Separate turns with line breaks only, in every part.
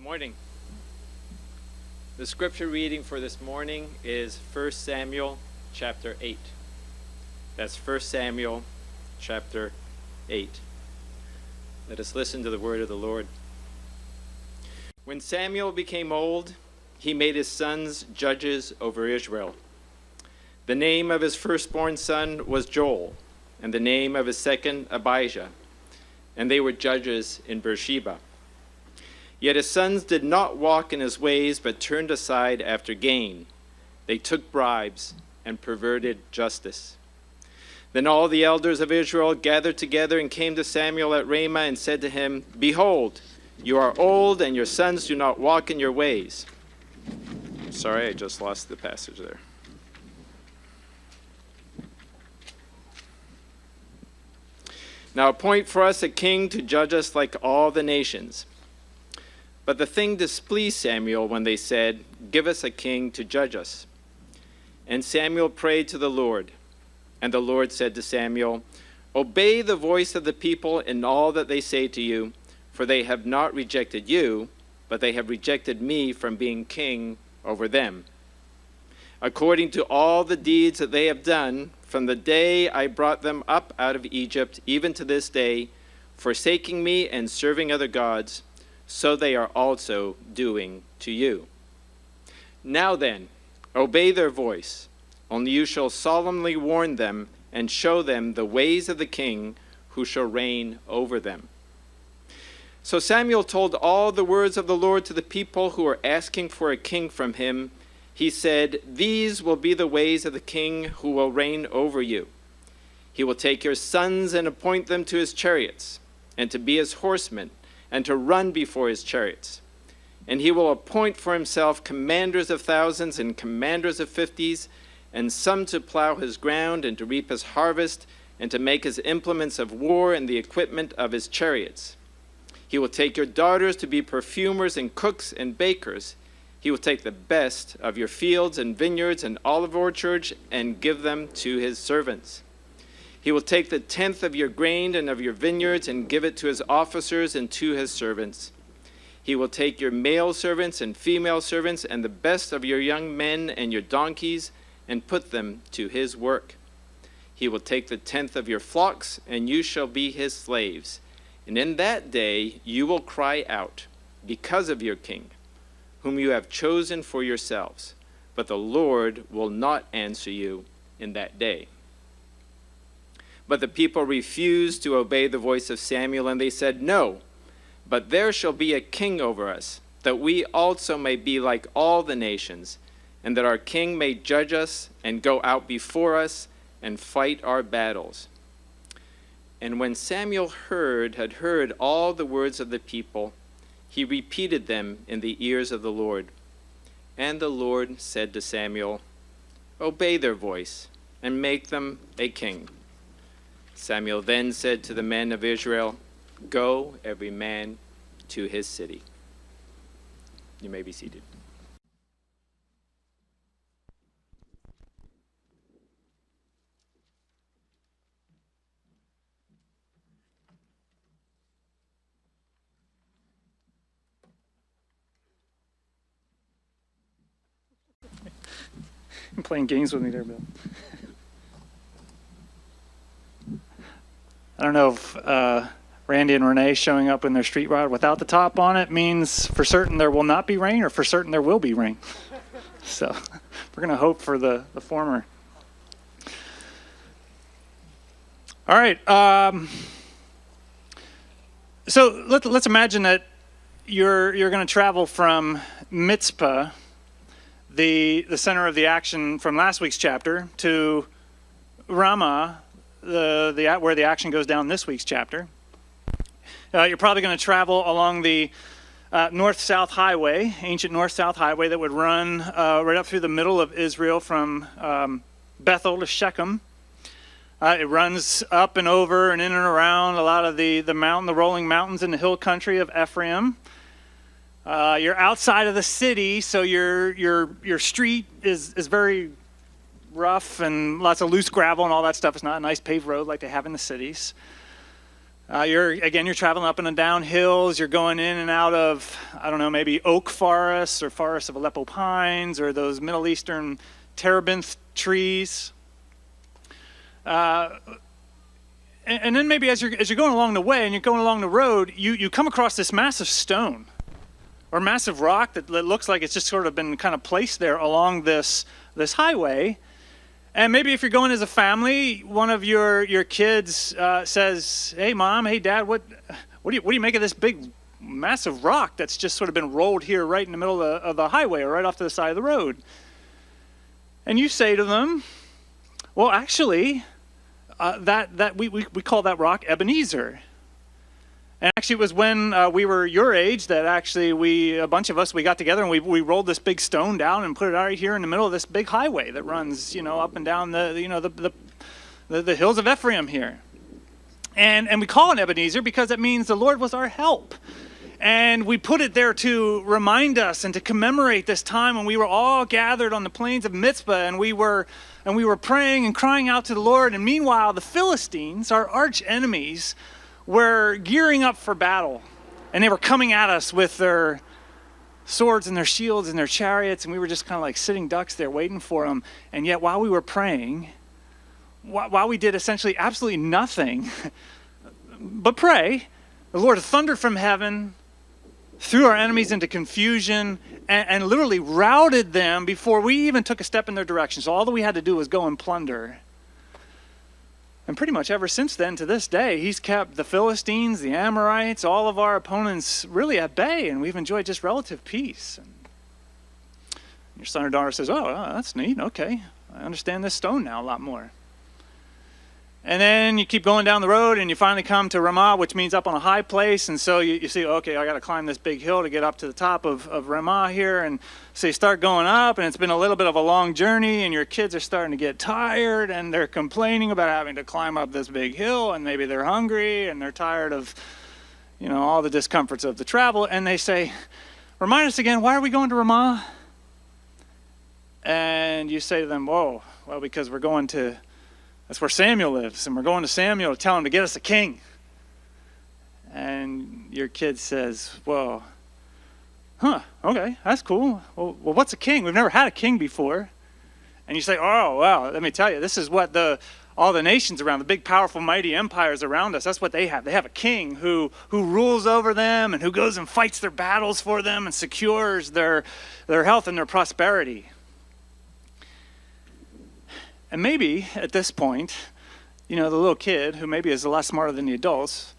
Morning. The scripture reading for this morning is 1 Samuel chapter 8. That's 1 Samuel chapter 8. Let us listen to the word of the Lord. When Samuel became old, he made his sons judges over Israel. The name of his firstborn son was Joel, and the name of his second Abijah, and they were judges in Beersheba. Yet his sons did not walk in his ways, but turned aside after gain. They took bribes and perverted justice. Then all the elders of Israel gathered together and came to Samuel at Ramah and said to him, "Behold, you are old, and your sons do not walk in your ways." Sorry, I just lost the passage there. "Now appoint for us a king to judge us like all the nations." But the thing displeased Samuel when they said, "Give us a king to judge us." And Samuel prayed to the Lord. And the Lord said to Samuel, "Obey the voice of the people in all that they say to you, for they have not rejected you, but they have rejected me from being king over them. According to all the deeds that they have done, from the day I brought them up out of Egypt, even to this day, forsaking me and serving other gods, so they are also doing to you. Now then, obey their voice, only you shall solemnly warn them and show them the ways of the king who shall reign over them." So Samuel told all the words of the Lord to the people who were asking for a king from him. He said, "These will be the ways of the king who will reign over you. He will take your sons and appoint them to his chariots, and to be his horsemen, and to run before his chariots. And he will appoint for himself commanders of thousands and commanders of fifties, and some to plow his ground and to reap his harvest, and to make his implements of war and the equipment of his chariots. He will take your daughters to be perfumers and cooks and bakers. He will take the best of your fields and vineyards and olive orchards and give them to his servants. He will take the tenth of your grain and of your vineyards and give it to his officers and to his servants. He will take your male servants and female servants and the best of your young men and your donkeys and put them to his work. He will take the tenth of your flocks, and you shall be his slaves. And in that day you will cry out because of your king, whom you have chosen for yourselves. But the Lord will not answer you in that day." But the people refused to obey the voice of Samuel, and they said, "No, but there shall be a king over us, that we also may be like all the nations, and that our king may judge us and go out before us and fight our battles." And when Samuel had heard all the words of the people, he repeated them in the ears of the Lord. And the Lord said to Samuel, "Obey their voice and make them a king." Samuel then said to the men of Israel, "Go, every man to his city." You may be seated.
I'm playing games with me there, Bill. I don't know if Randy and Renee showing up in their street rod without the top on it means for certain there will not be rain or for certain there will be rain. So we're going to hope for the former. All right. So let's imagine that you're going to travel from Mitzpah, the center of the action from last week's chapter, to Ramah, where the action goes down this week's chapter. You're probably going to travel along the north-south highway, ancient north-south highway that would run right up through the middle of Israel from Bethel to Shechem. It runs up and over and in and around a lot of the rolling mountains in the hill country of Ephraim. You're outside of the city, so your street is very rough and lots of loose gravel and all that stuff. It's not a nice paved road like they have in the cities. You're traveling up and down hills. You're going in and out of, I don't know, maybe oak forests or forests of Aleppo pines or those Middle Eastern terebinth trees. And then maybe as you're going along the way and you're going along the road, you come across this massive stone or massive rock that looks like it's just sort of been kind of placed there along this highway. And maybe if you're going as a family, one of your kids says, "Hey, Mom, hey, Dad, what do you make of this big, massive rock that's just sort of been rolled here right in the middle of the highway or right off to the side of the road?" And you say to them, "Well, actually, we call that rock Ebenezer." And actually, it was when we were your age that actually a bunch of us, we got together and we rolled this big stone down and put it right here in the middle of this big highway that runs, up and down the hills of Ephraim here. And we call it Ebenezer because it means the Lord was our help. And we put it there to remind us and to commemorate this time when we were all gathered on the plains of Mizpah and we were praying and crying out to the Lord. And meanwhile, the Philistines, our arch enemies, were gearing up for battle, and they were coming at us with their swords and their shields and their chariots, and we were just kind of like sitting ducks there waiting for them. And yet while we were praying, while we did essentially absolutely nothing but pray, the Lord thundered from heaven, threw our enemies into confusion, and literally routed them before we even took a step in their direction. So all that we had to do was go and plunder. And pretty much ever since then to this day, he's kept the Philistines, the Amorites, all of our opponents really at bay, and we've enjoyed just relative peace. And your son or daughter says, "Oh, that's neat. Okay, I understand this stone now a lot more." And then you keep going down the road and you finally come to Ramah, which means up on a high place. And so you see, okay, I got to climb this big hill to get up to the top of Ramah here. And so you start going up, and it's been a little bit of a long journey, and your kids are starting to get tired, and they're complaining about having to climb up this big hill, and maybe they're hungry and they're tired of, all the discomforts of the travel. And they say, "Remind us again, why are we going to Ramah?" And you say to them, "Whoa, well, because that's where Samuel lives, and we're going to Samuel to tell him to get us a king." And your kid says, "Well, okay, that's cool. Well, what's a king? We've never had a king before." And you say, "Oh, well, let me tell you, this is what all the nations around, the big, powerful, mighty empires around us, that's what they have. They have a king who rules over them and who goes and fights their battles for them and secures their health and their prosperity." And maybe at this point, the little kid, who maybe is a lot smarter than the adults,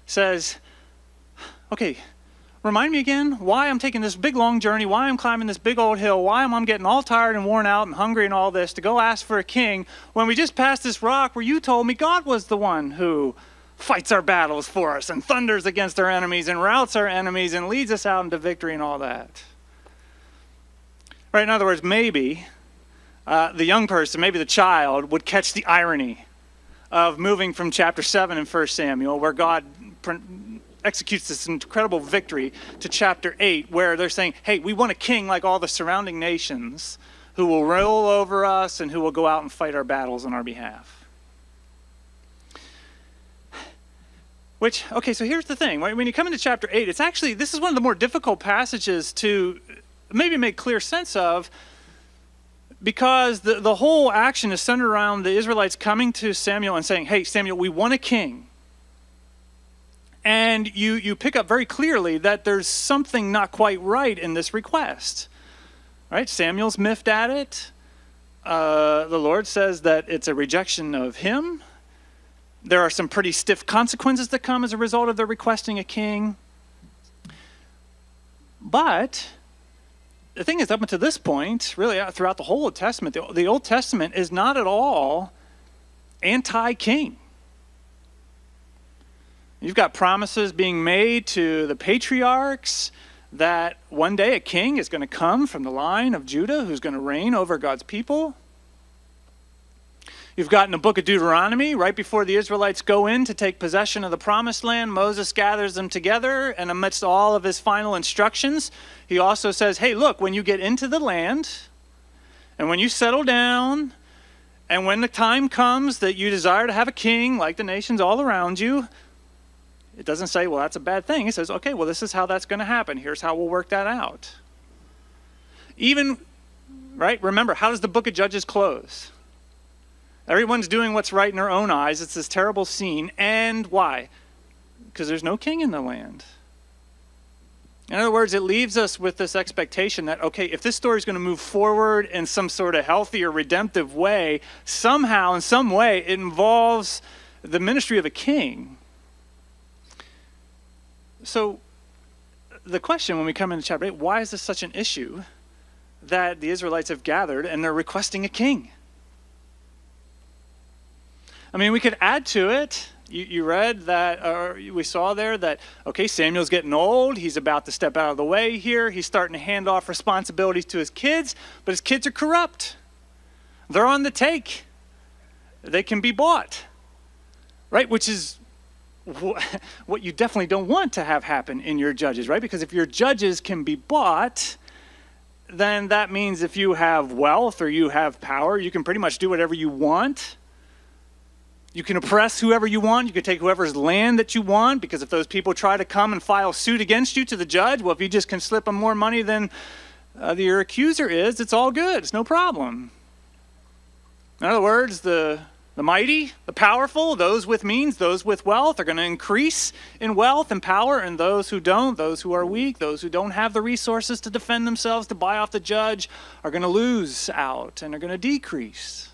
says, "Okay, remind me again why I'm taking this big long journey, why I'm climbing this big old hill, why I'm getting all tired and worn out and hungry and all this to go ask for a king when we just passed this rock where you told me God was the one who fights our battles for us and thunders against our enemies and routs our enemies and leads us out into victory and all that." Right? In other words, maybe the young person, maybe the child, would catch the irony of moving from chapter 7 in 1 Samuel, where God executes this incredible victory, to chapter 8, where they're saying, "Hey, we want a king like all the surrounding nations who will roll over us and who will go out and fight our battles on our behalf." So here's the thing. When you come into chapter 8, this is one of the more difficult passages to maybe make clear sense of, because the whole action is centered around the Israelites coming to Samuel and saying, "Hey, Samuel, we want a king." And you pick up very clearly that there's something not quite right in this request. Right? Samuel's miffed at it. The Lord says that it's a rejection of him. There are some pretty stiff consequences that come as a result of their requesting a king. But the thing is, up until this point, really throughout the whole Old Testament, the Old Testament is not at all anti-king. You've got promises being made to the patriarchs that one day a king is going to come from the line of Judah who's going to reign over God's people. You've got in the book of Deuteronomy, right before the Israelites go in to take possession of the promised land, Moses gathers them together, and amidst all of his final instructions, he also says, "Hey, look, when you get into the land, and when you settle down, and when the time comes that you desire to have a king like the nations all around you, It doesn't say, well, that's a bad thing. It says, okay, well, this is how that's going to happen. Here's how we'll work that out. Even, right? Remember, how does the book of Judges close? Everyone's doing what's right in their own eyes. It's this terrible scene. And why? Because there's no king in the land. In other words, it leaves us with this expectation that, okay, if this story is going to move forward in some sort of healthy or redemptive way, somehow, in some way, it involves the ministry of a king. So the question when we come into chapter 8, why is this such an issue that the Israelites have gathered and they're requesting a king? I mean, we could add to it. You read that, or we saw there that, okay, Samuel's getting old. He's about to step out of the way here. He's starting to hand off responsibilities to his kids, but his kids are corrupt. They're on the take. They can be bought, right? Which is what you definitely don't want to have happen in your judges, right? Because if your judges can be bought, then that means if you have wealth or you have power, you can pretty much do whatever you want. You can oppress whoever you want. You can take whoever's land that you want, because if those people try to come and file suit against you to the judge, well, if you just can slip them more money than your accuser is, it's all good. It's no problem. In other words, the mighty, the powerful, those with means, those with wealth are going to increase in wealth and power, and those who don't, those who are weak, those who don't have the resources to defend themselves, to buy off the judge, are going to lose out and are going to decrease.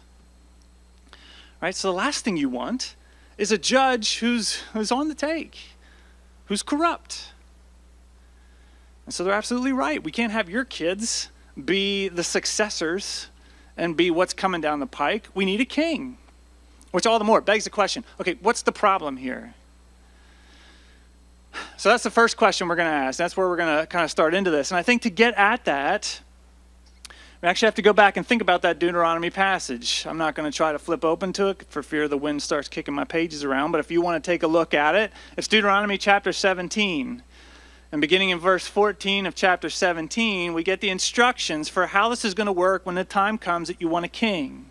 Right? So the last thing you want is a judge who's on the take, who's corrupt. And so they're absolutely right. We can't have your kids be the successors and be what's coming down the pike. We need a king. Which all the more begs the question, okay, what's the problem here? So that's the first question we're going to ask. That's where we're going to kind of start into this. And I think to get at that, we actually have to go back and think about that Deuteronomy passage. I'm not going to try to flip open to it for fear the wind starts kicking my pages around, but if you want to take a look at it, it's Deuteronomy chapter 17. And beginning in verse 14 of chapter 17, we get the instructions for how this is going to work when the time comes that you want a king.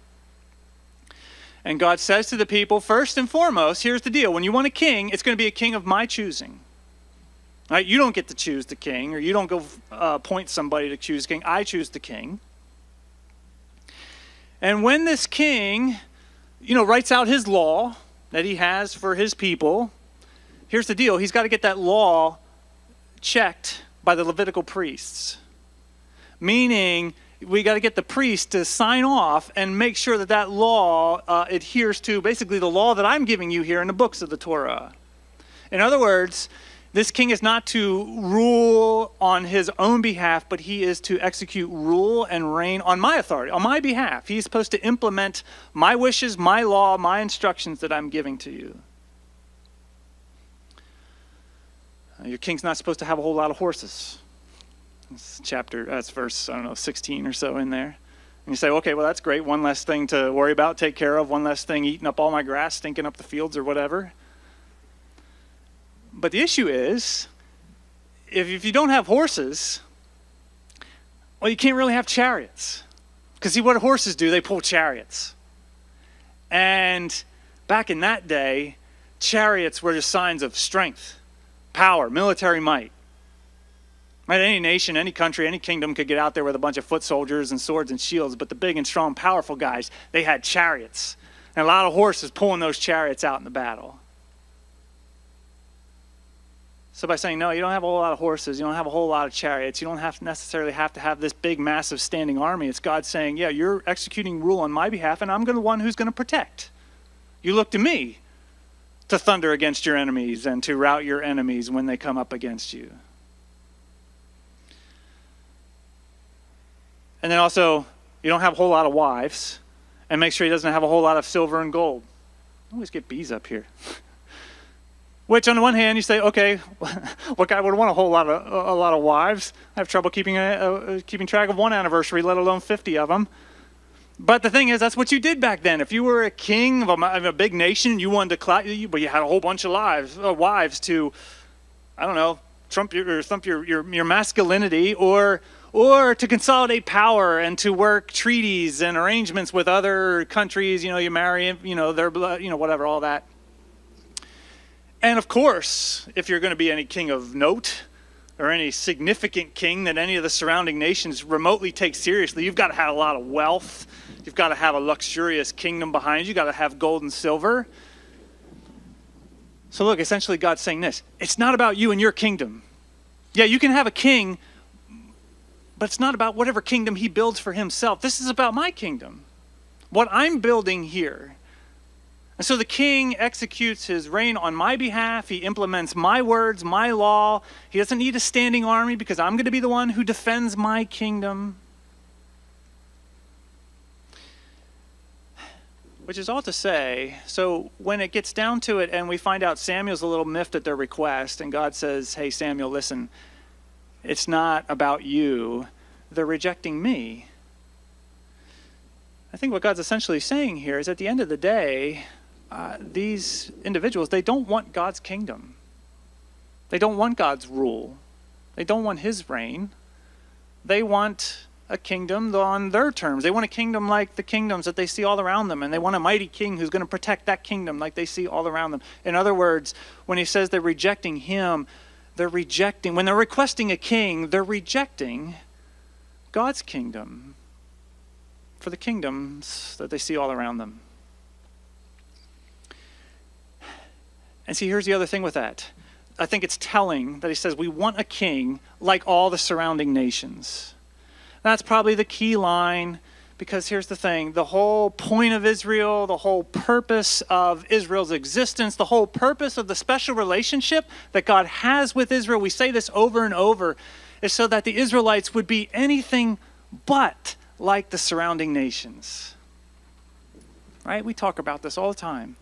And God says to the people, first and foremost, here's the deal. When you want a king, it's going to be a king of my choosing. Right? You don't get to choose the king, or you don't go appoint somebody to choose king. I choose the king. And when this king, writes out his law that he has for his people, here's the deal. He's got to get that law checked by the Levitical priests. Meaning, we got to get the priest to sign off and make sure that that law adheres to basically the law that I'm giving you here in the books of the Torah. In other words, this king is not to rule on his own behalf, but he is to execute rule and reign on my authority, on my behalf. He's supposed to implement my wishes, my law, my instructions that I'm giving to you. Your king's not supposed to have a whole lot of horses. That's verse, 16 or so in there. And you say, okay, well, that's great. One less thing to worry about, take care of. One less thing eating up all my grass, stinking up the fields or whatever. But the issue is, if you don't have horses, well, you can't really have chariots. Because see, what horses do, they pull chariots. And back in that day, chariots were just signs of strength, power, military might. Right? Any nation, any country, any kingdom could get out there with a bunch of foot soldiers and swords and shields, but the big and strong, powerful guys, they had chariots. And a lot of horses pulling those chariots out in the battle. So by saying, no, you don't have a whole lot of horses, you don't have a whole lot of chariots, you don't necessarily have to have this big, massive standing army. It's God saying, yeah, you're executing rule on my behalf, and I'm the one who's going to protect. You look to me to thunder against your enemies and to rout your enemies when they come up against you. And then also, you don't have a whole lot of wives, and make sure he doesn't have a whole lot of silver and gold. I always get bees up here. Which, on the one hand, you say, okay, what guy would want a lot of wives? I have trouble keeping track of one anniversary, let alone 50 of them. But the thing is, that's what you did back then. If you were a king of a big nation, you wanted to, but you had a whole bunch of wives to, thump your masculinity, or to consolidate power and to work treaties and arrangements with other countries. You marry, their blood, whatever, all that. And of course, if you're going to be any king of note or any significant king that any of the surrounding nations remotely take seriously, you've got to have a lot of wealth. You've got to have a luxurious kingdom behind you. You've got to have gold and silver. So look, essentially God's saying this. It's not about you and your kingdom. Yeah, you can have a king, but it's not about whatever kingdom he builds for himself. This is about my kingdom, what I'm building here. And so the king executes his reign on my behalf. He implements my words, my law. He doesn't need a standing army because I'm going to be the one who defends my kingdom. Which is all to say, so when it gets down to it and we find out Samuel's a little miffed at their request and God says, hey, Samuel, listen, it's not about you. They're rejecting me. I think what God's essentially saying here is at the end of the day, these individuals, they don't want God's kingdom. They don't want God's rule. They don't want his reign. They want a kingdom on their terms. They want a kingdom like the kingdoms that they see all around them, and they want a mighty king who's going to protect that kingdom like they see all around them. In other words, when he says they're rejecting him, when they're requesting a king, they're rejecting God's kingdom for the kingdoms that they see all around them. And see, here's the other thing with that. I think it's telling that he says we want a king like all the surrounding nations. That's probably the key line, because here's the thing. The whole point of Israel, the whole purpose of Israel's existence, the whole purpose of the special relationship that God has with Israel, we say this over and over, is so that the Israelites would be anything but like the surrounding nations. Right? We talk about this all the time.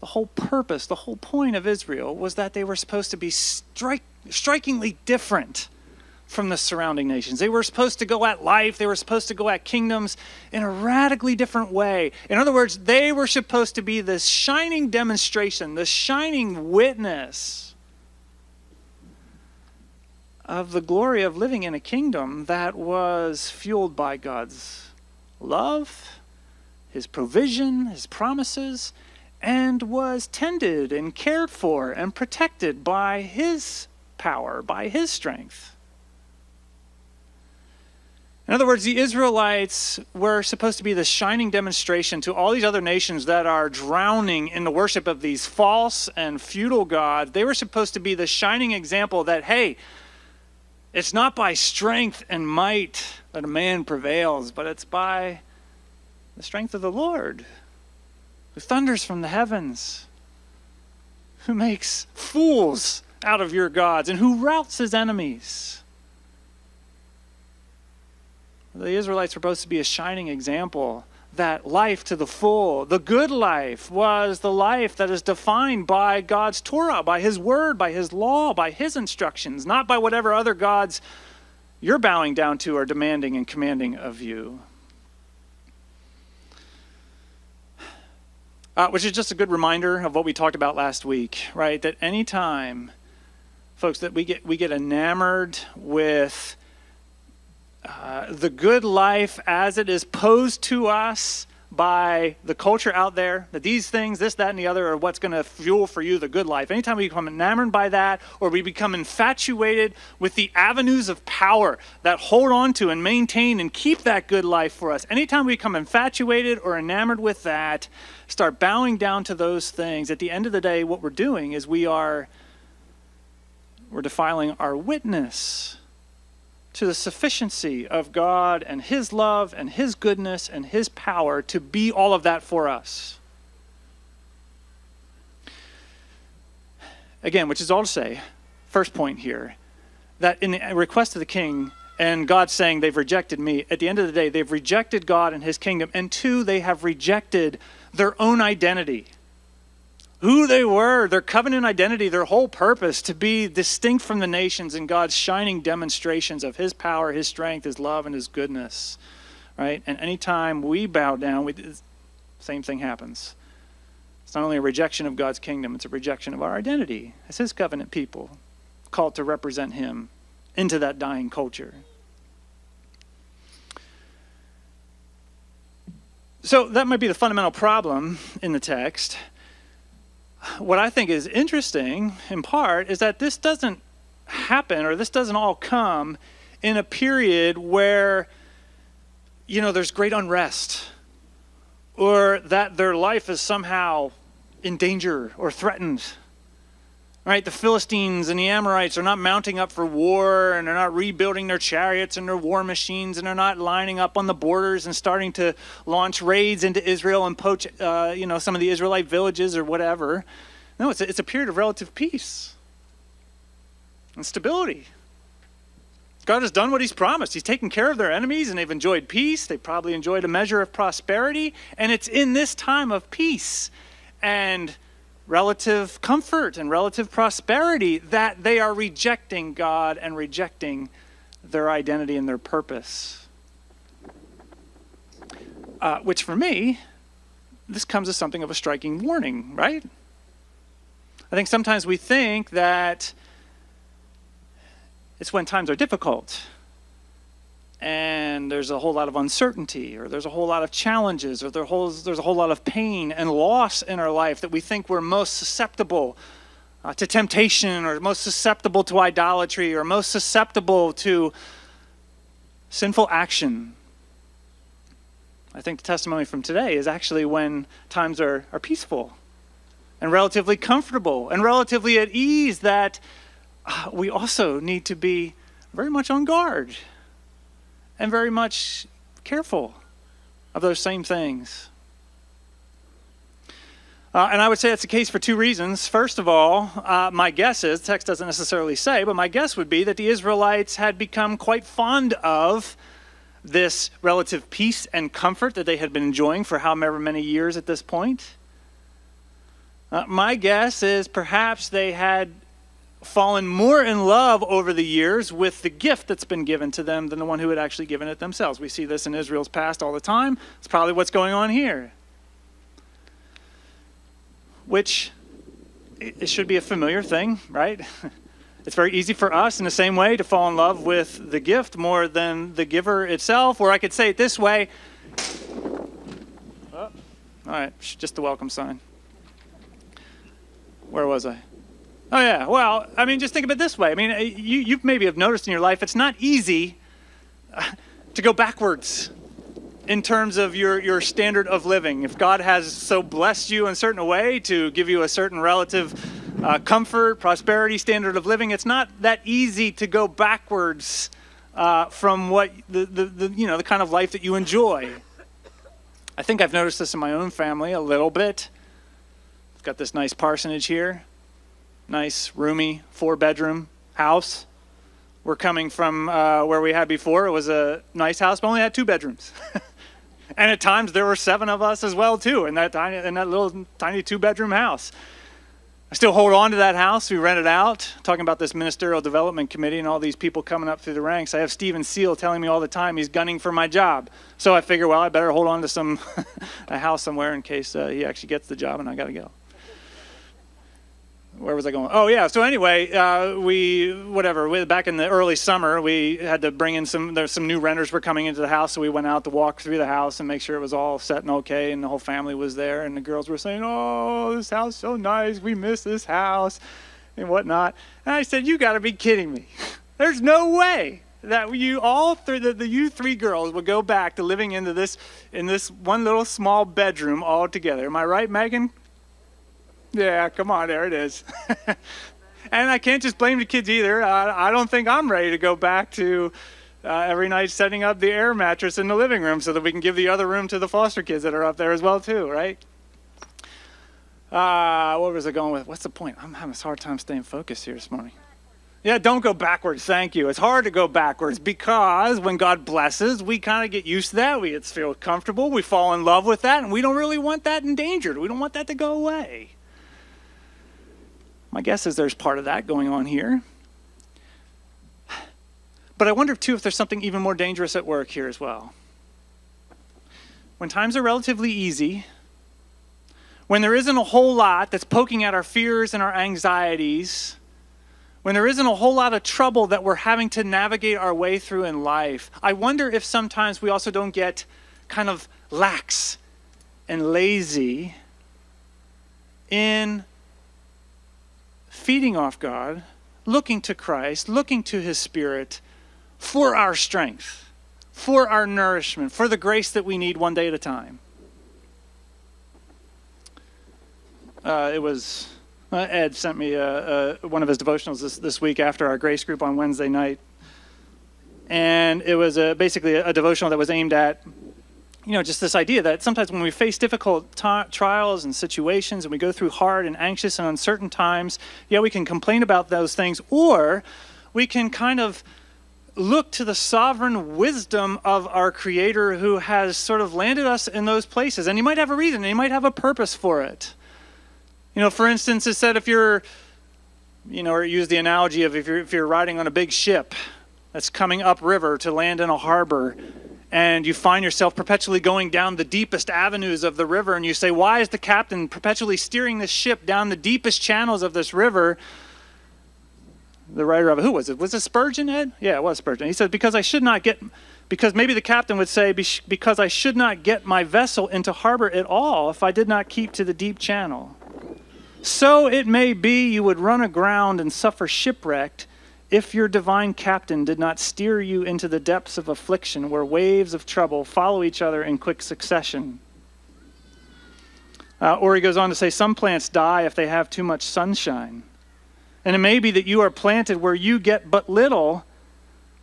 The whole purpose, the whole point of Israel was that they were supposed to be strikingly different from the surrounding nations. They were supposed to go at life. They were supposed to go at kingdoms in a radically different way. In other words, they were supposed to be this shining demonstration, this shining witness of the glory of living in a kingdom that was fueled by God's love, his provision, his promises, and was tended and cared for and protected by his power, by his strength. In other words, the Israelites were supposed to be the shining demonstration to all these other nations that are drowning in the worship of these false and futile gods. They were supposed to be the shining example that, hey, it's not by strength and might that a man prevails, but it's by the strength of the Lord, who thunders from the heavens, who makes fools out of your gods, and who routs his enemies. The Israelites were supposed to be a shining example that life to the full, the good life, was the life that is defined by God's Torah, by his word, by his law, by his instructions, not by whatever other gods you're bowing down to or demanding and commanding of you. Which is just a good reminder of what we talked about last week, right? That anytime, folks, that we get enamored with the good life as it is posed to us by the culture out there, that these things, this, that, and the other, are what's going to fuel for you the good life. Anytime we become enamored by that, or we become infatuated with the avenues of power that hold on to and maintain and keep that good life for us, anytime we become infatuated or enamored with that, start bowing down to those things, at the end of the day, what we're doing is we're defiling our witness to the sufficiency of God and his love and his goodness and his power to be all of that for us. Again, which is all to say, first point here, that in the request of the king and God saying they've rejected me, at the end of the day, they've rejected God and his kingdom. And two, they have rejected their own identity. Who they were, their covenant identity, their whole purpose, to be distinct from the nations in God's shining demonstrations of his power, his strength, his love, and his goodness, right? And anytime we bow down, same thing happens. It's not only a rejection of God's kingdom, it's a rejection of our identity as his covenant people, called to represent him into that dying culture. So that might be the fundamental problem in the text. what I think is interesting, in part, is that this doesn't happen, or this doesn't all come in a period where, there's great unrest, or that their life is somehow in danger or threatened. Right? The Philistines and the Amorites are not mounting up for war, and they're not rebuilding their chariots and their war machines, and they're not lining up on the borders and starting to launch raids into Israel and poach, some of the Israelite villages or whatever. No, it's a period of relative peace and stability. God has done what he's promised. He's taken care of their enemies, and they've enjoyed peace. They've probably enjoyed a measure of prosperity, and it's in this time of peace and relative comfort and relative prosperity that they are rejecting God and rejecting their identity and their purpose. Which for me, this comes as something of a striking warning, right? I think sometimes we think that it's when times are difficult and there's a whole lot of uncertainty, or there's a whole lot of challenges, or there's a whole lot of pain and loss in our life that we think we're most susceptible to temptation, or most susceptible to idolatry, or most susceptible to sinful action. I think the testimony from today is actually when times are peaceful and relatively comfortable and relatively at ease, that we also need to be very much on guard and very much careful of those same things. And I would say that's the case for two reasons. First of all, my guess is, the text doesn't necessarily say, but my guess would be that the Israelites had become quite fond of this relative peace and comfort that they had been enjoying for however many years at this point. My guess is perhaps they had fallen more in love over the years with the gift that's been given to them than the one who had actually given it themselves. We see this in Israel's past all the time. It's probably what's going on here. Which, it should be a familiar thing, right? It's very easy for us in the same way to fall in love with the gift more than the giver itself. Or I could say it this way. Oh, all right, just the welcome sign. Where was I? Oh, yeah. Well, I mean, just think of it this way. I mean, you maybe have noticed in your life, it's not easy to go backwards in terms of your standard of living. If God has so blessed you in a certain way to give you a certain relative comfort, prosperity, standard of living, it's not that easy to go backwards from what the kind of life that you enjoy. I think I've noticed this in my own family a little bit. I've got this nice parsonage here. Nice, roomy, 4-bedroom house. We're coming from where we had before. It was a nice house, but only had 2 bedrooms. And at times there were 7 of us as well, too, in that little tiny 2-bedroom house. I still hold on to that house. We rent it out. Talking about this ministerial development committee and all these people coming up through the ranks. I have Stephen Seal telling me all the time he's gunning for my job. So I figure, well, I better hold on to a house somewhere in case he actually gets the job and I got to go. Where was I going? Oh, yeah. So anyway, back in the early summer, we had to bring in there's some new renters were coming into the house, so we went out to walk through the house and make sure it was all set and okay, and the whole family was there, and the girls were saying, oh, this house is so nice, we miss this house, and whatnot. And I said, you got to be kidding me. There's no way that you 3 girls would go back to living in this one little small bedroom all together. Am I right, Megan? Yeah, come on, there it is. And I can't just blame the kids either. I don't think I'm ready to go back to every night setting up the air mattress in the living room so that we can give the other room to the foster kids that are up there as well too, right? What was I going with? What's the point? I'm having a hard time staying focused here this morning. Yeah, don't go backwards. Thank you. It's hard to go backwards because when God blesses, we kind of get used to that. We feel comfortable. We fall in love with that, and we don't really want that endangered. We don't want that to go away. My guess is there's part of that going on here. But I wonder, too, if there's something even more dangerous at work here as well. When times are relatively easy, when there isn't a whole lot that's poking at our fears and our anxieties, when there isn't a whole lot of trouble that we're having to navigate our way through in life, I wonder if sometimes we also don't get kind of lax and lazy in feeding off God, looking to Christ, looking to his Spirit for our strength, for our nourishment, for the grace that we need one day at a time. Ed sent me one of his devotionals this week after our grace group on Wednesday night. And it was basically a devotional that was aimed at, just this idea that sometimes when we face difficult trials and situations and we go through hard and anxious and uncertain times, we can complain about those things, or we can kind of look to the sovereign wisdom of our Creator who has sort of landed us in those places. And he might have a reason, and he might have a purpose for it. For instance, it said if you're, or use the analogy of if you're riding on a big ship that's coming upriver to land in a harbor, and you find yourself perpetually going down the deepest avenues of the river, and you say, why is the captain perpetually steering this ship down the deepest channels of this river? The writer of it, who was it? Was it Spurgeon, Ed? Yeah, it was Spurgeon. He said, because maybe the captain would say, because I should not get my vessel into harbor at all if I did not keep to the deep channel. So it may be you would run aground and suffer shipwreck if your divine captain did not steer you into the depths of affliction where waves of trouble follow each other in quick succession. Or he goes on to say, some plants die if they have too much sunshine. And it may be that you are planted where you get but little,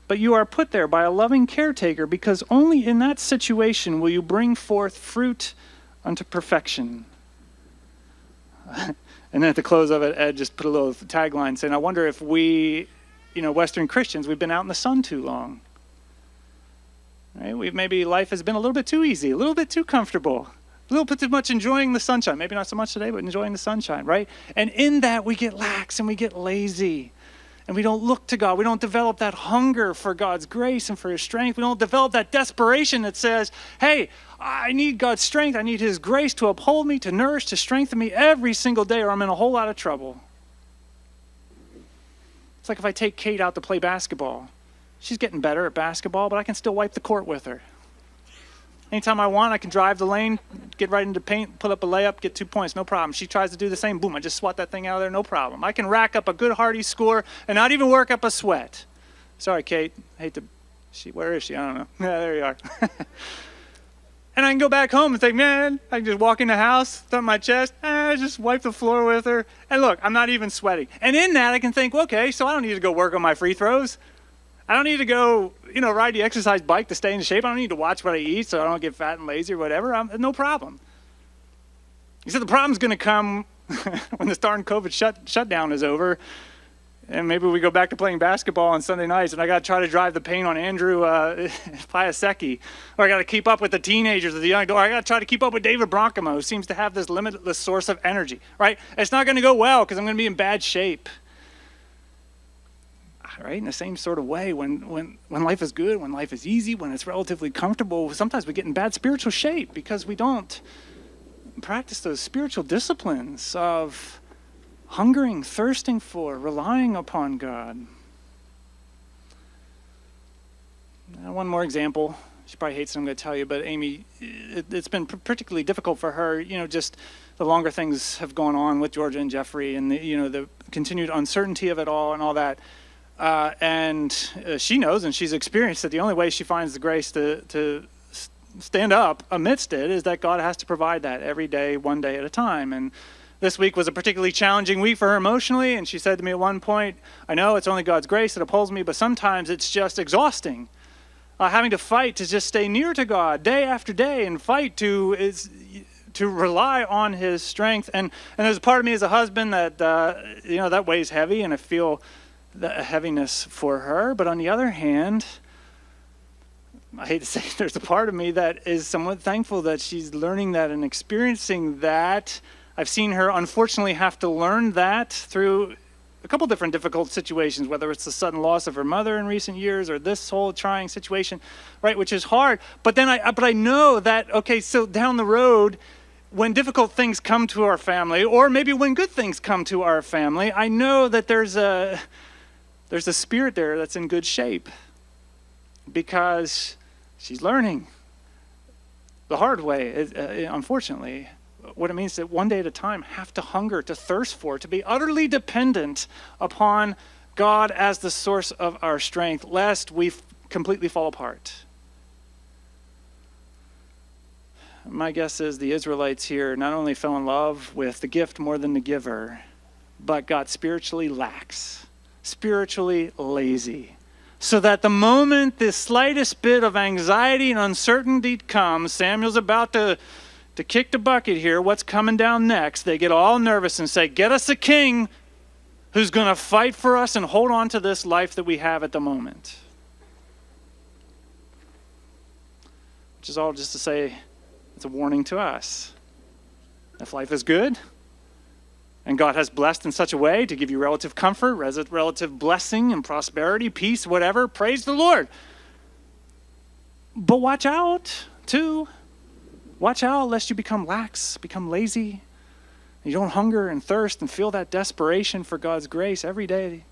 but you are put there by a loving caretaker, because only in that situation will you bring forth fruit unto perfection. And then at the close of it, Ed just put a little tagline saying, I wonder if we, Western Christians, we've been out in the sun too long. Right? Maybe life has been a little bit too easy, a little bit too comfortable, a little bit too much enjoying the sunshine. Maybe not so much today, but enjoying the sunshine, right? And in that, we get lax and we get lazy. And we don't look to God. We don't develop that hunger for God's grace and for his strength. We don't develop that desperation that says, hey, I need God's strength. I need his grace to uphold me, to nourish, to strengthen me every single day, or I'm in a whole lot of trouble. It's like if I take Kate out to play basketball. She's getting better at basketball, but I can still wipe the court with her. Anytime I want, I can drive the lane, get right into paint, put up a layup, get 2 points, no problem. She tries to do the same, boom, I just swat that thing out of there, no problem. I can rack up a good hearty score and not even work up a sweat. Sorry, Kate, where is she? I don't know. Yeah, there you are. And I can go back home and think, man, I can just walk in the house, thump my chest, just wipe the floor with her. And look, I'm not even sweating. And in that, I can think, okay, so I don't need to go work on my free throws. I don't need to go, ride the exercise bike to stay in shape. I don't need to watch what I eat so I don't get fat and lazy or whatever. No problem. He said the problem's going to come when this darn COVID shutdown is over, and maybe we go back to playing basketball on Sunday nights, and I got to try to drive the paint on Andrew Piasecki, or I got to keep up with the teenagers or the young, or I got to try to keep up with David Bronkema, who seems to have this limitless source of energy, right? It's not going to go well because I'm going to be in bad shape. Right? In the same sort of way, when life is good, when life is easy, when it's relatively comfortable, sometimes we get in bad spiritual shape because we don't practice those spiritual disciplines of hungering, thirsting for, relying upon God. Now, one more example. She probably hates what I'm going to tell you, but Amy, it's been particularly difficult for her, just the longer things have gone on with Georgia and Jeffrey and the continued uncertainty of it all and all that. And she knows and she's experienced that the only way she finds the grace to stand up amidst it is that God has to provide that every day, one day at a time. And this week was a particularly challenging week for her emotionally. And she said to me at one point, I know it's only God's grace that upholds me, but sometimes it's just exhausting. Having to fight to just stay near to God day after day and fight to rely on his strength. And there's a part of me as a husband that, that weighs heavy, and I feel the heaviness for her. But on the other hand, I hate to say it, there's a part of me that is somewhat thankful that she's learning that and experiencing that. I've seen her unfortunately have to learn that through a couple different difficult situations, whether it's the sudden loss of her mother in recent years or this whole trying situation, right, which is hard. But then I know that, okay, so down the road, when difficult things come to our family, or maybe when good things come to our family, I know that there's a spirit there that's in good shape because she's learning the hard way, unfortunately, what it means to one day at a time have to hunger, to thirst for, to be utterly dependent upon God as the source of our strength, lest we completely fall apart. My guess is the Israelites here not only fell in love with the gift more than the giver, but got spiritually lax, spiritually lazy. So that the moment the slightest bit of anxiety and uncertainty comes, Samuel's about to kick the bucket here, what's coming down next, they get all nervous and say, get us a king who's going to fight for us and hold on to this life that we have at the moment. Which is all just to say, it's a warning to us. If life is good, and God has blessed in such a way to give you relative comfort, relative blessing and prosperity, peace, whatever, praise the Lord. But watch out, too. Watch out lest you become lax, become lazy. You don't hunger and thirst and feel that desperation for God's grace every day.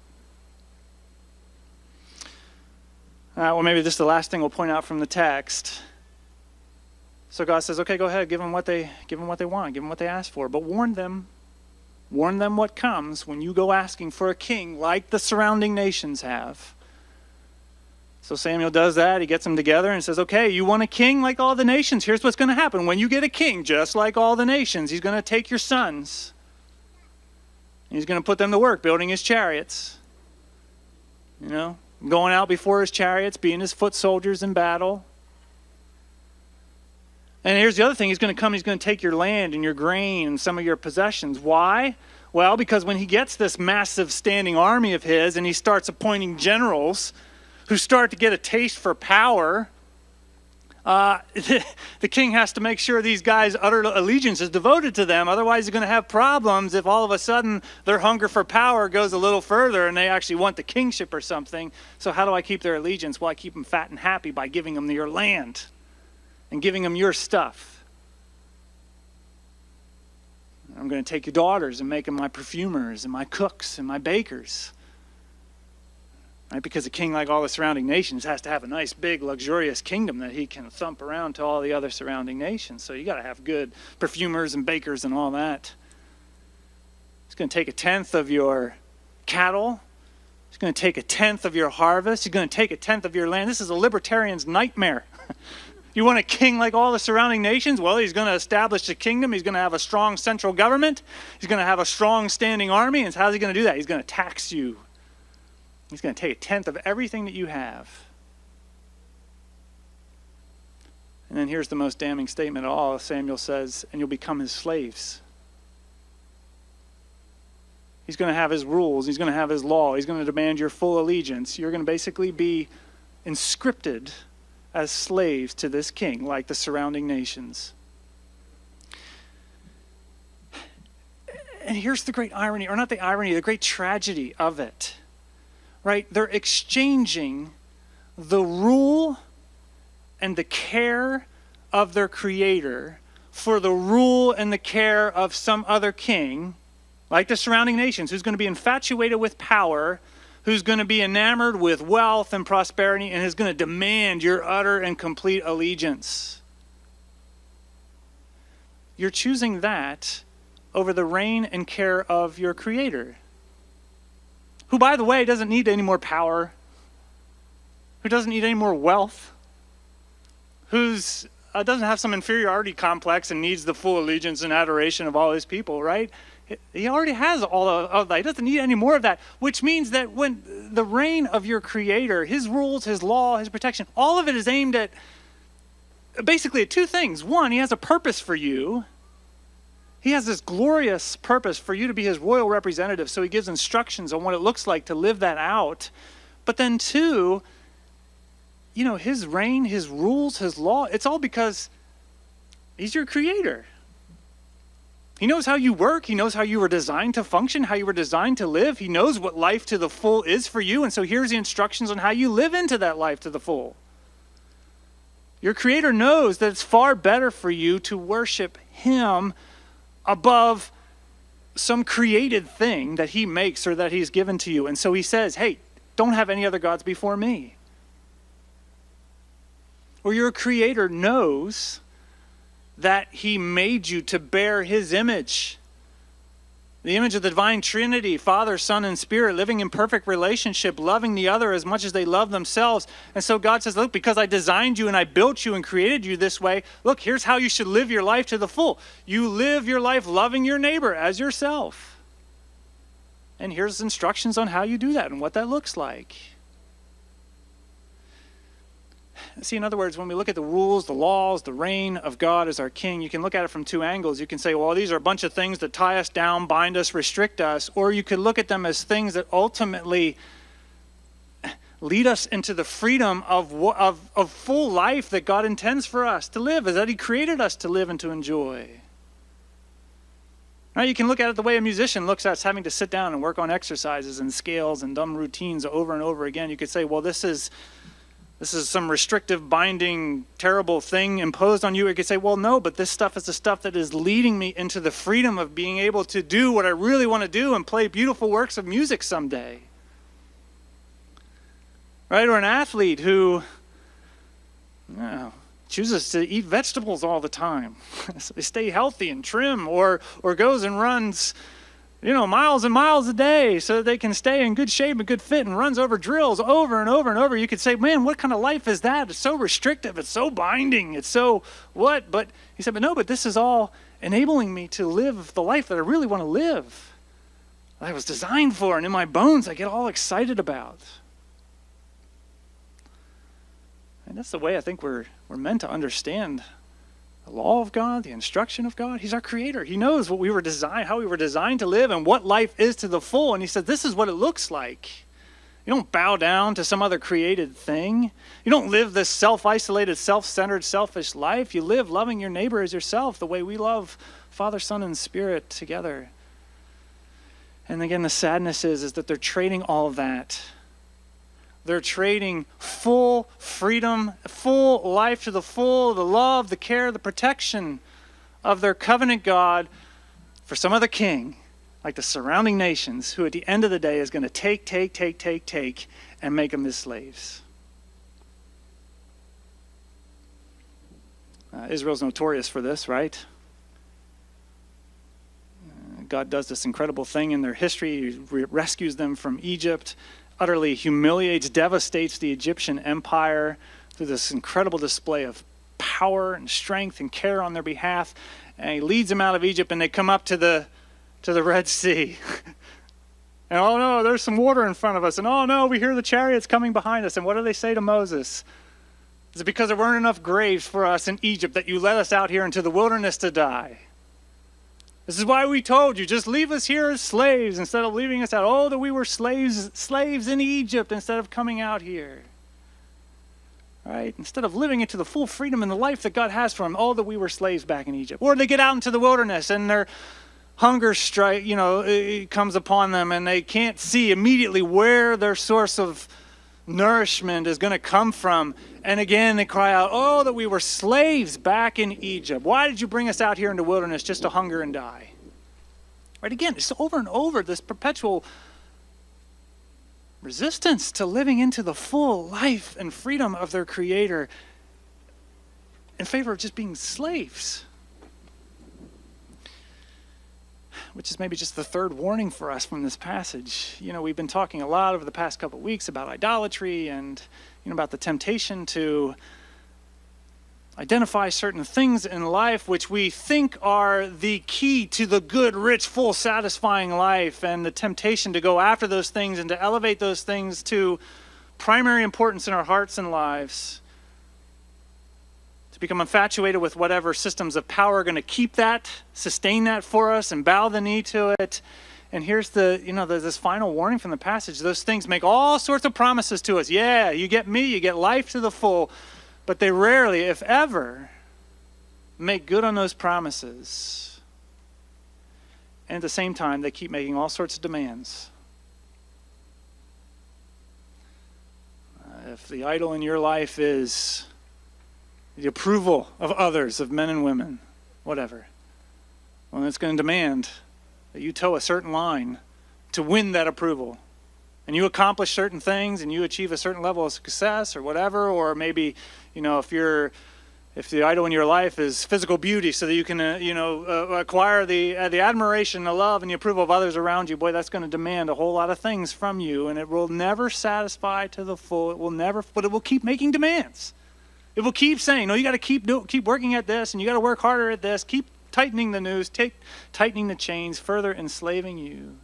Well, maybe this is the last thing we'll point out from the text. So God says, okay, go ahead, give them what they want, give them what they ask for, but warn them. Warn them what comes when you go asking for a king like the surrounding nations have. So Samuel does that. He gets them together and says, okay, you want a king like all the nations? Here's what's going to happen. When you get a king just like all the nations, he's going to take your sons. He's going to put them to work building his chariots. Going out before his chariots, being his foot soldiers in battle. And here's the other thing. He's going to take your land and your grain and some of your possessions. Why? Well, because when he gets this massive standing army of his and he starts appointing generals who start to get a taste for power, the king has to make sure these guys' utter allegiance is devoted to them. Otherwise, he's going to have problems if all of a sudden their hunger for power goes a little further and they actually want the kingship or something. So how do I keep their allegiance? Well, I keep them fat and happy by giving them your land and giving them your stuff. I'm going to take your daughters and make them my perfumers and my cooks and my bakers. Right? Because a king like all the surrounding nations has to have a nice, big, luxurious kingdom that he can thump around to all the other surrounding nations. So you got to have good perfumers and bakers and all that. He's going to take 1/10 of your cattle. He's going to take 1/10 of your harvest. He's going to take 1/10 of your land. This is a libertarian's nightmare. You want a king like all the surrounding nations? Well, he's going to establish a kingdom. He's going to have a strong central government. He's going to have a strong standing army. And how's he going to do that? He's going to tax you. He's going to take 1/10 of everything that you have. And then here's the most damning statement of all. Samuel says, and you'll become his slaves. He's going to have his rules. He's going to have his law. He's going to demand your full allegiance. You're going to basically be inscripted as slaves to this king, like the surrounding nations. And here's the great irony, or not the irony, the great tragedy of it. Right? They're exchanging the rule and the care of their creator for the rule and the care of some other king, like the surrounding nations, who's going to be infatuated with power, who's going to be enamored with wealth and prosperity, and is going to demand your utter and complete allegiance. You're choosing that over the reign and care of your Creator, who, by the way, doesn't need any more power, who doesn't need any more wealth, who's doesn't have some inferiority complex and needs the full allegiance and adoration of all his people, right? He already has all of that. He doesn't need any more of that, which means that when the reign of your Creator, his rules, his law, his protection, all of it is aimed at basically at two things. One, he has a purpose for you. He has this glorious purpose for you to be his royal representative, so he gives instructions on what it looks like to live that out. But then two, his reign, his rules, his law, it's all because he's your Creator. He knows how you work. He knows how you were designed to function, how you were designed to live. He knows what life to the full is for you. And so here's the instructions on how you live into that life to the full. Your Creator knows that it's far better for you to worship him above some created thing that he makes or that he's given to you. And so he says, hey, don't have any other gods before me. Or your Creator knows that he made you to bear his image. The image of the divine Trinity, Father, Son, and Spirit, living in perfect relationship, loving the other as much as they love themselves. And so God says, look, because I designed you and I built you and created you this way, look, here's how you should live your life to the full. You live your life loving your neighbor as yourself. And here's instructions on how you do that and what that looks like. See, in other words, when we look at the rules, the laws, the reign of God as our king, you can look at it from two angles. You can say, well, these are a bunch of things that tie us down, bind us, restrict us. Or you could look at them as things that ultimately lead us into the freedom of full life that God intends for us to live, as that he created us to live and to enjoy. Now, you can look at it the way a musician looks at having to sit down and work on exercises and scales and dumb routines over and over again. You could say, well, this is some restrictive, binding, terrible thing imposed on you. Or you could say, well, no, but this stuff is the stuff that is leading me into the freedom of being able to do what I really want to do and play beautiful works of music someday. Right? Or an athlete who chooses to eat vegetables all the time. So they stay healthy and trim, or goes and runs miles and miles a day so that they can stay in good shape and good fit, and runs over drills over and over and over. You could say, man, what kind of life is that? It's so restrictive. It's so binding. It's so what? But he said, but this is all enabling me to live the life that I really want to live, that I was designed for, and in my bones I get all excited about. And that's the way I think we're meant to understand the law of God, the instruction of God. He's our creator. He knows how we were designed to live and what life is to the full. And he said, this is what it looks like. You don't bow down to some other created thing. You don't live this self-isolated, self-centered, selfish life. You live loving your neighbor as yourself, the way we love Father, Son, and Spirit together. And again, the sadness is that they're trading all of that. They're trading full freedom, full life to the full, the love, the care, the protection of their covenant God for some other king, like the surrounding nations, who at the end of the day is going to take, and make them his slaves. Israel's notorious for this, right? God does this incredible thing in their history. He rescues them from Egypt, utterly humiliates, devastates the Egyptian empire through this incredible display of power and strength and care on their behalf. And he leads them out of Egypt, and they come up to the Red Sea. And oh no, there's some water in front of us. And oh no, we hear the chariots coming behind us. And what do they say to Moses? Is it because there weren't enough graves for us in Egypt that you led us out here into the wilderness to die? This is why we told you, just leave us here as slaves instead of leaving us out. Oh, that we were slaves in Egypt instead of coming out here. Right? Instead of living into the full freedom and the life that God has for them, oh, that we were slaves back in Egypt. Or they get out into the wilderness and their hunger strike, it comes upon them, and they can't see immediately where their source of nourishment is going to come from. And again, they cry out, oh, that we were slaves back in Egypt. Why did you bring us out here in the wilderness just to hunger and die? Right? Again, it's over and over, this perpetual resistance to living into the full life and freedom of their Creator in favor of just being slaves. Which is maybe just the third warning for us from this passage. We've been talking a lot over the past couple of weeks about idolatry and about the temptation to identify certain things in life which we think are the key to the good, rich, full, satisfying life, and the temptation to go after those things and to elevate those things to primary importance in our hearts and lives, to become infatuated with whatever systems of power are going to keep that, sustain that for us, and bow the knee to it. And here's there's this final warning from the passage. Those things make all sorts of promises to us. Yeah, you get me, you get life to the full. But they rarely, if ever, make good on those promises. And at the same time, they keep making all sorts of demands. If the idol in your life is the approval of others, of men and women, whatever, well, it's going to demand that you toe a certain line to win that approval. And you accomplish certain things and you achieve a certain level of success or whatever, or maybe, if you're If the idol in your life is physical beauty so that you can, acquire the admiration, the love, and the approval of others around you, boy, that's going to demand a whole lot of things from you, and it will never satisfy to the full. It will never, but it will keep making demands. It will keep saying, no, you got to keep working at this, and you got to work harder at this. Keep tightening the noose, tightening the chains, further enslaving you.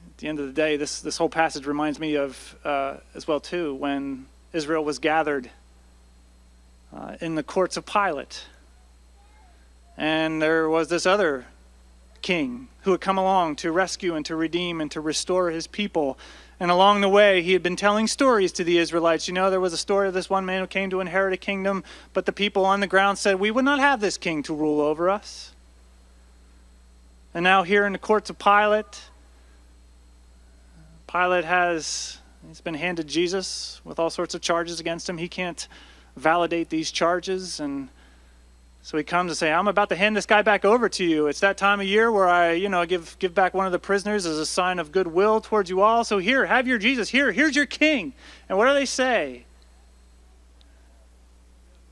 At the end of the day, this whole passage reminds me of, as well too, when Israel was gathered in the courts of Pilate. And there was this other king who had come along to rescue and to redeem and to restore his people. And along the way, he had been telling stories to the Israelites. There was a story of this one man who came to inherit a kingdom, but the people on the ground said, we would not have this king to rule over us. And now here in the courts of Pilate, he's been handed Jesus with all sorts of charges against him. He can't validate these charges, and so he comes and says, I'm about to hand this guy back over to you. It's that time of year where I give back one of the prisoners as a sign of goodwill towards you all. So here, have your Jesus. Here's your king. And what do they say?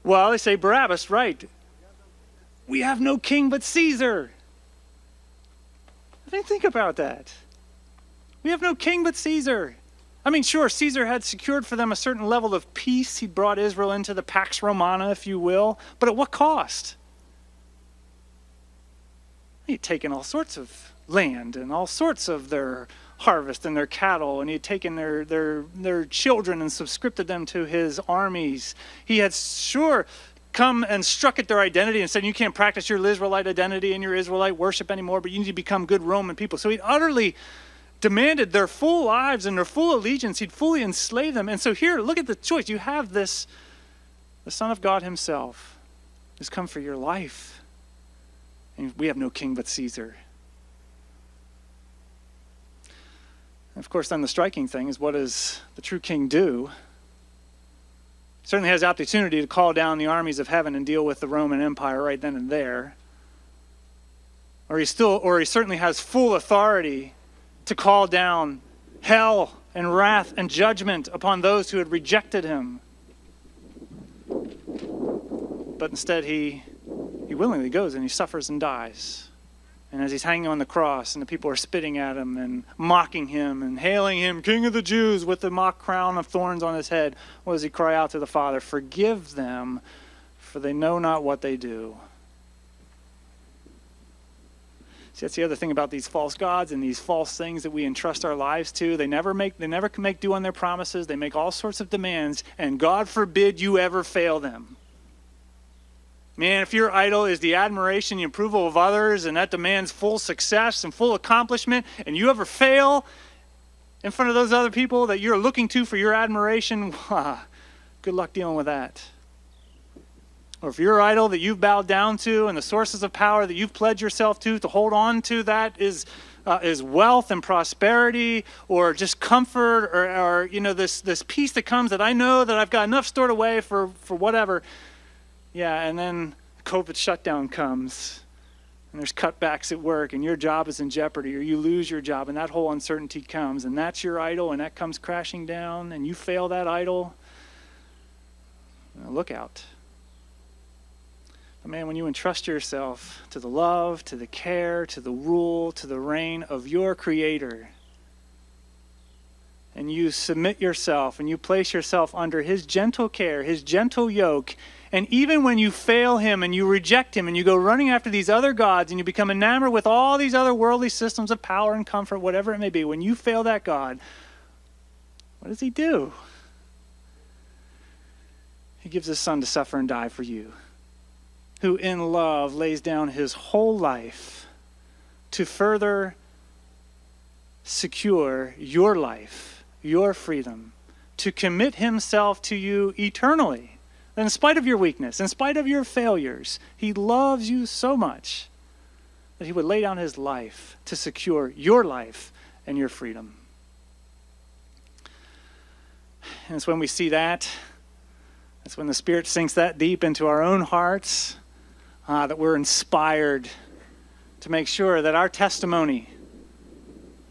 Well, they say, Barabbas, right. We have no king but Caesar. I mean, think about that. We have no king but Caesar. I mean, sure, Caesar had secured for them a certain level of peace. He brought Israel into the Pax Romana, if you will. But at what cost? He'd taken all sorts of land and all sorts of their harvest and their cattle, and he had taken their children and subscribed them to his armies. He had sure come and struck at their identity and said, you can't practice your Israelite identity and your Israelite worship anymore, but you need to become good Roman people. So he utterly demanded their full lives and their full allegiance. He'd fully enslaved them. And so here, look at the choice. You have the Son of God himself has come for your life. And we have no king but Caesar. And of course, then the striking thing is, what does the true king do? He certainly has the opportunity to call down the armies of heaven and deal with the Roman Empire right then and there. Or he certainly has full authority to call down hell and wrath and judgment upon those who had rejected him. But instead he willingly goes and he suffers and dies. And as he's hanging on the cross and the people are spitting at him and mocking him and hailing him, King of the Jews, with the mock crown of thorns on his head, what does he cry out to the Father? Forgive them, for they know not what they do. See, that's the other thing about these false gods and these false things that we entrust our lives to. They never can make due on their promises. They make all sorts of demands, and God forbid you ever fail them. Man, if your idol is the admiration, the approval of others, and that demands full success and full accomplishment, and you ever fail in front of those other people that you're looking to for your admiration, good luck dealing with that. Or if your idol that you've bowed down to and the sources of power that you've pledged yourself to hold on to, that is wealth and prosperity, or just comfort, or this peace that comes that I know that I've got enough stored away for whatever. Yeah, and then COVID shutdown comes, and there's cutbacks at work, and your job is in jeopardy, or you lose your job, and that whole uncertainty comes, and that's your idol, and that comes crashing down, and you fail that idol. Now, look out. But man, when you entrust yourself to the love, to the care, to the rule, to the reign of your Creator, and you submit yourself and you place yourself under his gentle care, his gentle yoke, and even when you fail him and you reject him and you go running after these other gods and you become enamored with all these other worldly systems of power and comfort, whatever it may be, when you fail that God, what does he do? He gives his Son to suffer and die for you, who in love lays down his whole life to further secure your life, your freedom, to commit himself to you eternally. In spite of your weakness, in spite of your failures, he loves you so much that he would lay down his life to secure your life and your freedom. And it's when we see that, it's when the Spirit sinks that deep into our own hearts, that we're inspired to make sure that our testimony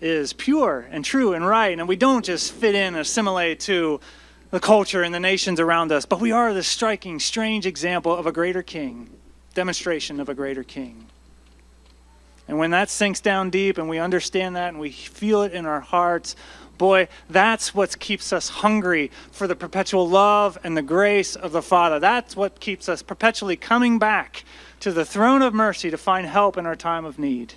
is pure and true and right, and we don't just fit in and assimilate to the culture and the nations around us, but we are the striking, strange example of a greater king, demonstration of a greater king. And when that sinks down deep and we understand that and we feel it in our hearts, boy, that's what keeps us hungry for the perpetual love and the grace of the Father. That's what keeps us perpetually coming back to the throne of mercy to find help in our time of need.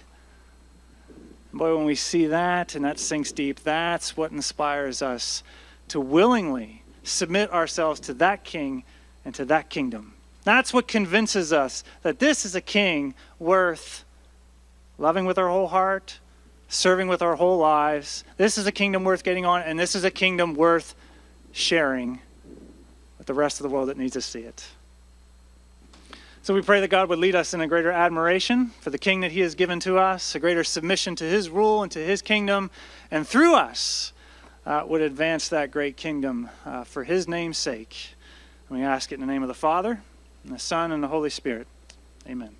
Boy, when we see that and that sinks deep, that's what inspires us to willingly submit ourselves to that king and to that kingdom. That's what convinces us that this is a king worth loving with our whole heart, serving with our whole lives. This is a kingdom worth getting on, and this is a kingdom worth sharing with the rest of the world that needs to see it. So we pray that God would lead us in a greater admiration for the king that he has given to us, a greater submission to his rule and to his kingdom, and through us would advance that great kingdom for his name's sake. And we ask it in the name of the Father, and the Son, and the Holy Spirit. Amen.